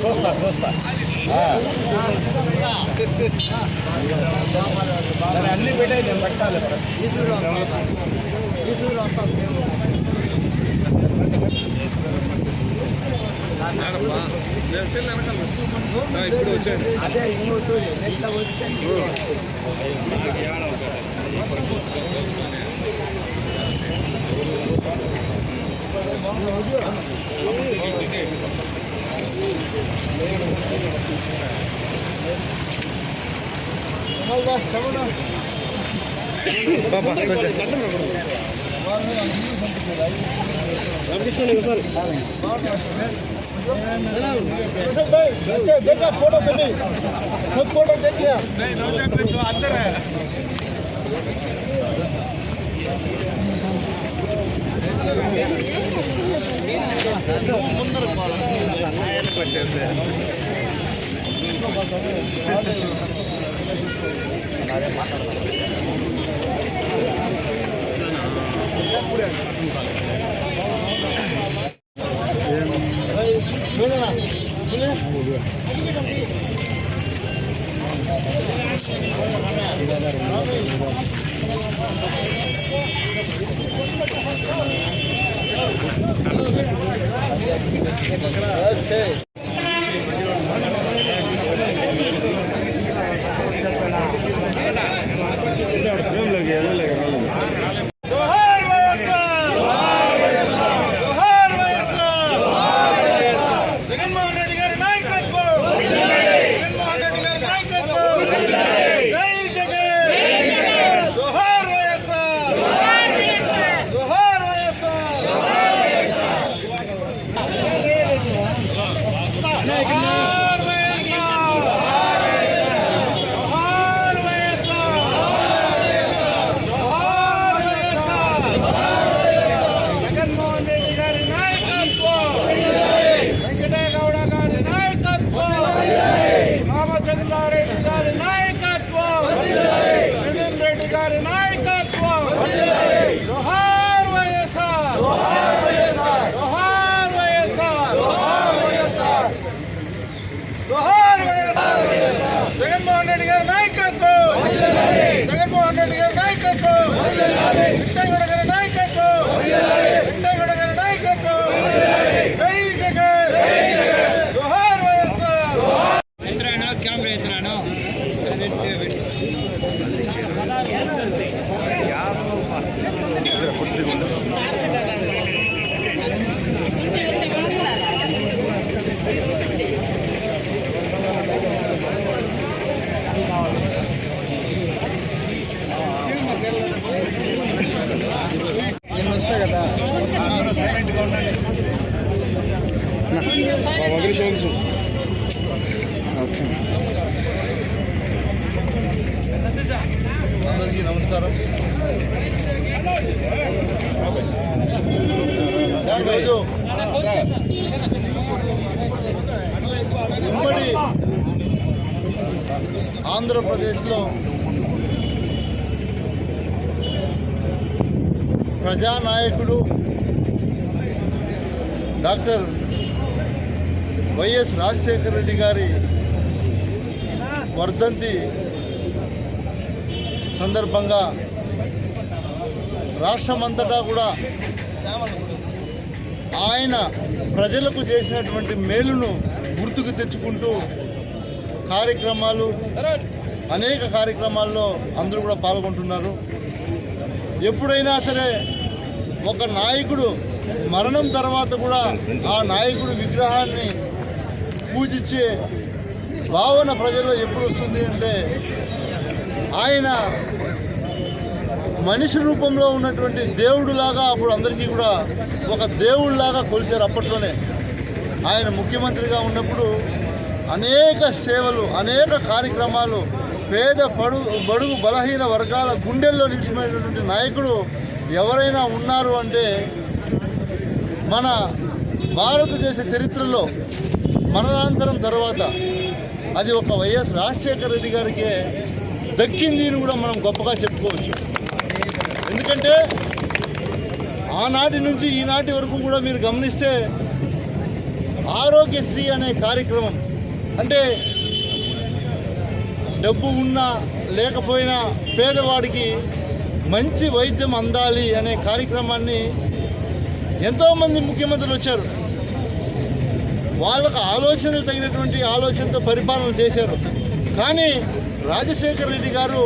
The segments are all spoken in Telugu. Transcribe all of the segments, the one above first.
చూస్తా అన్ని పెట్టాయి, నేను పెట్టాలి. ఇప్పుడు వచ్చాను. అదే బాబా देखा फोटो सभी खुद फोटो देख लिया अंदर है ముందర పట్టేస్తే అందరికీ నమస్కారం. ఈరోజు ఉమ్మడి ఆంధ్రప్రదేశ్లో ప్రజానాయకుడు డాక్టర్ వైఎస్ రాజశేఖర రెడ్డి గారి వర్ధంతి సందర్భంగా రాష్ట్రమంతటా కూడా ఆయన ప్రజలకు చేసినటువంటి మేలును గుర్తుకు తెచ్చుకుంటూ అనేక కార్యక్రమాల్లో అందరూ కూడా పాల్గొంటున్నారు. ఎప్పుడైనా సరే ఒక నాయకుడు మరణం తర్వాత కూడా ఆ నాయకుడు విగ్రహాన్ని పూజించే భావన ప్రజల్లో ఎప్పుడు వస్తుంది అంటే ఆయన మనిషి రూపంలో ఉన్నటువంటి దేవుడులాగా అప్పుడు అందరికీ కూడా ఒక దేవుడిలాగా కొలిచారు. అప్పట్లోనే ఆయన ముఖ్యమంత్రిగా ఉన్నప్పుడు అనేక సేవలు, అనేక కార్యక్రమాలు పేద బడుగు బలహీన వర్గాల గుండెల్లో నిలిచిపోయినటువంటి నాయకుడు ఎవరైనా ఉన్నారు అంటే మన భారతదేశ చరిత్రలో మరణానంతరం తర్వాత అది ఒక వైఎస్ రాజశేఖర రెడ్డి గారికే దక్కింది అని కూడా మనం గొప్పగా చెప్పుకోవచ్చు. ఎందుకంటే ఆనాటి నుంచి ఈనాటి వరకు కూడా మీరు గమనిస్తే ఆరోగ్యశ్రీ అనే కార్యక్రమం అంటే డబ్బు ఉన్నా లేకపోయినా పేదవాడికి మంచి వైద్యం అందాలి అనే కార్యక్రమాన్ని ఎంతోమంది ముఖ్యమంత్రులు వచ్చారు. వాళ్ళకు ఆలోచనలు తగినటువంటి ఆలోచనతో పరిపాలన చేశారు. కానీ రాజశేఖర రెడ్డి గారు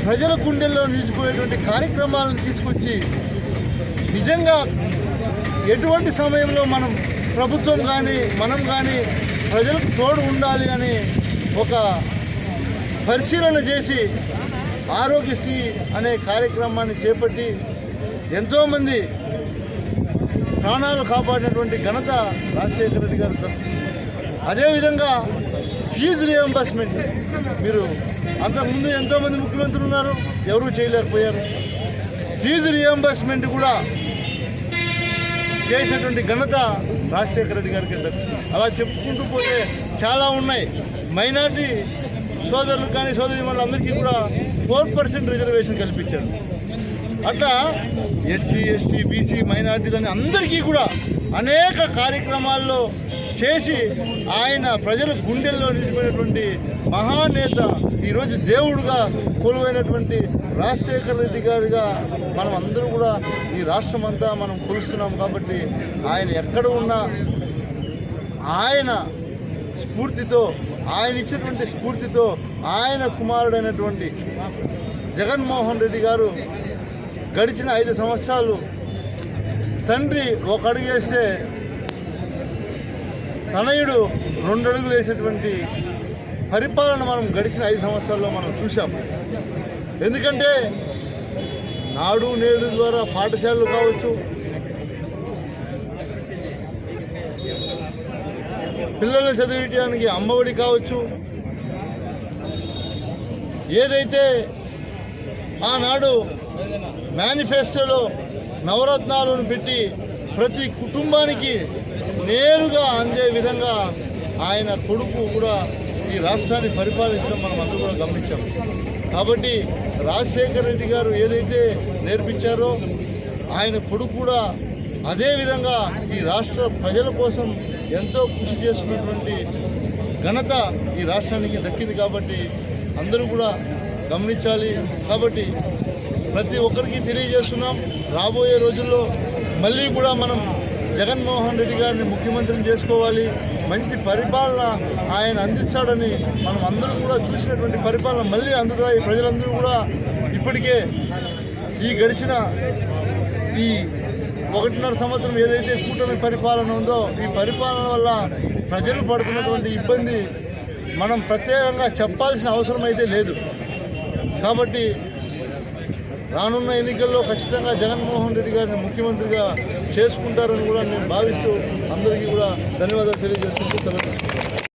ప్రజల గుండెల్లో నిలిచిపోయేటువంటి కార్యక్రమాలను తీసుకొచ్చి నిజంగా ఎటువంటి సమయంలో మనం ప్రభుత్వం కానీ మనం కానీ ప్రజలకు తోడు ఉండాలి అని ఒక పరిశీలన చేసి ఆరోగ్యశ్రీ అనే కార్యక్రమాన్ని చేపట్టి ఎంతోమంది ప్రాణాలు కాపాడినటువంటి ఘనత రాజశేఖర రెడ్డి గారు దక్కుతుంది. అదేవిధంగా ఫీజు రియంబర్స్మెంట్ మీరు అంతకుముందు ఎంతోమంది ముఖ్యమంత్రులు ఉన్నారు, ఎవరూ చేయలేకపోయారు. ఫీజు రియంబర్స్మెంట్ కూడా చేసినటువంటి ఘనత రాజశేఖర రెడ్డి గారికి దక్కుతుంది. అలా చెప్పుకుంటూ పోతే చాలా ఉన్నాయి. మైనార్టీ సోదరులు కానీ సోదరీమణులందరికీ కూడా 4% రిజర్వేషన్ కల్పించాడు. అట్లా ఎస్సీ ఎస్టీ బీసీ మైనార్టీలని అందరికీ కూడా అనేక కార్యక్రమాల్లో చేసి ఆయన ప్రజల గుండెల్లో నిలిచిపోయినటువంటి మహానేత, ఈరోజు దేవుడుగా కొలువైనటువంటి రాజశేఖర రెడ్డి గారిగా మనం అందరూ కూడా ఈ రాష్ట్రం అంతా మనం కొలుస్తున్నాం. కాబట్టి ఆయన ఎక్కడ ఉన్నా ఆయన స్ఫూర్తితో, ఆయన ఇచ్చినటువంటి స్ఫూర్తితో ఆయన కుమారుడైనటువంటి జగన్మోహన్ రెడ్డి గారు గడిచిన 5 సంవత్సరాలు తండ్రి ఒక అడుగు వేస్తే తనయుడు 2 అడుగులు వేసేటువంటి పరిపాలన మనం గడిచిన 5 సంవత్సరాల్లో మనం చూసాం. ఎందుకంటే నాడు నేడు ద్వారా పాఠశాలలు కావచ్చు, పిల్లల్ని చదివించడానికి అమ్మఒడి కావచ్చు, ఏదైతే ఆనాడు మేనిఫెస్టోలో నవరత్నాలను పెట్టి ప్రతి కుటుంబానికి నేరుగా అందే విధంగా ఆయన కొడుకు కూడా ఈ రాష్ట్రాన్ని పరిపాలించడం మనం అందరూ కూడా గమనించాం. కాబట్టి రాజశేఖర రెడ్డి గారు ఏదైతే నేర్పించారో ఆయన కొడుకు కూడా అదేవిధంగా ఈ రాష్ట్ర ప్రజల కోసం ఎంతో కృషి చేస్తున్నటువంటి ఘనత ఈ రాష్ట్రానికి దక్కింది. కాబట్టి అందరూ కూడా గమనించాలి. కాబట్టి ప్రతి ఒక్కరికి తెలియజేస్తున్నాం, రాబోయే రోజుల్లో మళ్ళీ కూడా మనం జగన్మోహన్ రెడ్డి గారిని ముఖ్యమంత్రిని చేసుకోవాలి. మంచి పరిపాలన ఆయన అందిస్తాడని మనం అందరం కూడా చూసినటువంటి పరిపాలన మళ్ళీ అందుతాయి. ప్రజలందరూ కూడా ఇప్పటికే ఈ గడిచిన ఈ 1.5 సంవత్సరం ఏదైతే కూటమి పరిపాలన ఉందో ఈ పరిపాలన వల్ల ప్రజలు పడుతున్నటువంటి ఇబ్బంది మనం ప్రత్యేకంగా చెప్పాల్సిన అవసరం అయితే లేదు. కాబట్టి రానున్న ఎన్నికల్లో ఖచ్చితంగా జగన్మోహన్ రెడ్డి గారిని ముఖ్యమంత్రిగా చేసుకుంటారని కూడా నేను భావిస్తూ అందరికీ కూడా ధన్యవాదాలు తెలియజేసుకుంటూ సెలవు.